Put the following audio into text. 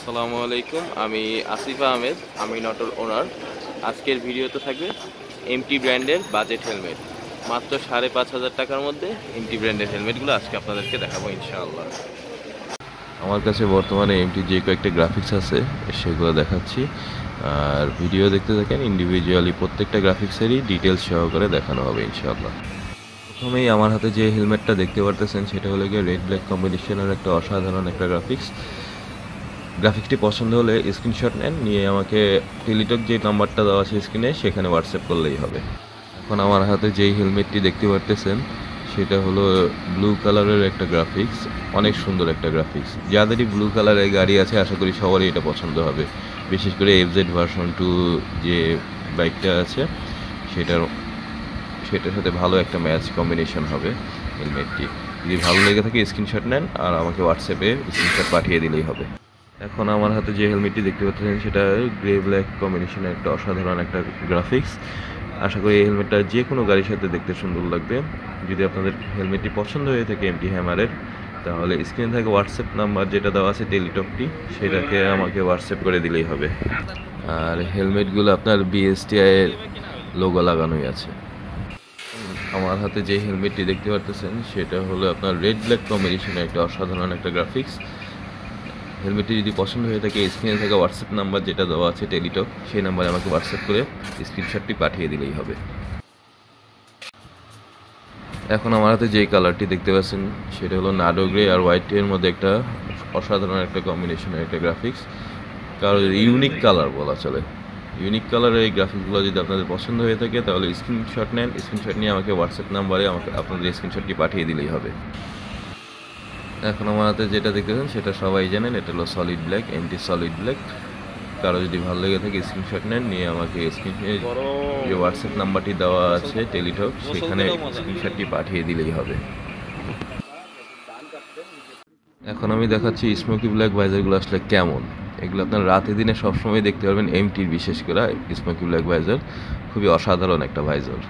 আসসালামু আলাইকুম। আমি আসিফ আহমেদ, আমি নটর ওনার। আজকের ভিডিওতে থাকবে এমটি ব্র্যান্ডের বাজেট হেলমেট, মাত্র 5,500 টাকার মধ্যে এমটি ব্র্যান্ডের হেলমেটগুলো আজকে আপনাদেরকে দেখাবো ইনশাআল্লাহ। আমার কাছে বর্তমানে এমটি যে কয়েকটা গ্রাফিক্স আছে সেগুলো দেখাচ্ছি, আর ভিডিও দেখতে থাকেন। ইন্ডিভিজুয়ালি প্রত্যেকটা গ্রাফিক্সেরই ডিটেলস সহকারে দেখানো হবে ইনশাআল্লাহ। প্রথমেই আমার হাতে যে হেলমেটটা দেখতে পারতেছেন সেটা হলো গিয়ে রেড ব্ল্যাক কম্বিনেশনের একটা অসাধারণ একটা গ্রাফিক্সটি পছন্দ হলে স্ক্রিনশট নেন, নিয়ে আমাকে টেলিটক যে নাম্বারটা দেওয়া আছে স্ক্রিনে সেখানে হোয়াটসঅ্যাপ করলেই হবে। এখন আমার হাতে যেই হেলমেটটি দেখতে পারতেছেন সেটা হলো ব্লু কালারের একটা গ্রাফিক্স, অনেক সুন্দর একটা গ্রাফিক্স। যাদেরই ব্লু কালারের গাড়ি আছে আশা করি সবারই এটা পছন্দ হবে, বিশেষ করে এফজেড ভার্সন 2 যে বাইকটা আছে সেটার সাথে ভালো একটা ম্যাচ কম্বিনেশন হবে হেলমেটটি। যদি ভালো লেগে থাকে স্ক্রিনশট নেন আর আমাকে হোয়াটসঅ্যাপে স্ক্রিনশট পাঠিয়ে দিলেই হবে। এখন আমার হাতে যে হেলমেটটি দেখতে পাচ্ছেন সেটা গ্রে ব্ল্যাক কম্বিনেশনের একটা অসাধারণ একটা গ্রাফিক্স। আশা করি এই হেলমেটটা যে কোনো গাড়ির সাথে দেখতে সুন্দর লাগবে। যদি আপনাদের হেলমেটটি পছন্দ হয়ে থাকে এমটি হ্যামারের, তাহলে স্ক্রিনে থাকে হোয়াটসঅ্যাপ নাম্বার যেটা দেওয়া আছে টেলিটকটি, সেটাকে আমাকে হোয়াটসঅ্যাপ করে দিলেই হবে। আর হেলমেটগুলো আপনার বিএসটিআই এর লোগো লাগানোই আছে। আমার হাতে যে হেলমেটটি দেখতে পারতেছেন সেটা হলো আপনার রেড ব্ল্যাক কম্বিনেশনের একটা অসাধারণ একটা গ্রাফিক্স। হেলমেটটি যদি পছন্দ হয়ে থাকে স্ক্রিনে থাকা হোয়াটসঅ্যাপ নাম্বার যেটা দেওয়া আছে টেলিটক, সেই নাম্বারে আমাকে হোয়াটসঅ্যাপ করে স্ক্রিনশটটি পাঠিয়ে দিলেই হবে। এখন আমার হাতে যেই কালারটি দেখতে পাচ্ছেন সেটা হলো নাডো গ্রে আর হোয়াইটের মধ্যে একটা অসাধারণ একটা কম্বিনেশনের একটা গ্রাফিক্স, কারণ ইউনিক কালার বলা চলে। ইউনিক কালারের এই গ্রাফিক্সগুলো যদি আপনাদের পছন্দ হয়ে থাকে তাহলে স্ক্রিনশট নেন, স্ক্রিনশট নিয়ে আমাকে হোয়াটসঅ্যাপ নাম্বারে আপনাদের স্ক্রিনশটটি পাঠিয়ে দিলেই হবে। এখন আমার হাতে যেটা দেখতেছেন সেটা সবাই জানেন, এটা হলো solid black, empty solid black. কারো যদি ভালো লেগে থাকে স্ক্রিনশট নেন, নিয়ে আমাকে যে হোয়াটসঅ্যাপ নাম্বারটি দেওয়া আছে টেলিটক সেখানে স্ক্রিনশটটি পাঠিয়ে দিলেই হবে। এখন আমি দেখাচ্ছি স্মোকি ব্ল্যাক ভাইজারগুলো আসলে কেমন। এগুলো আপনার রাতে দিনে সবসময় দেখতে পারবেন এমটির, বিশেষ করে স্মোকি ব্ল্যাক ভাইজার খুবই অসাধারণ একটা ভাইজার।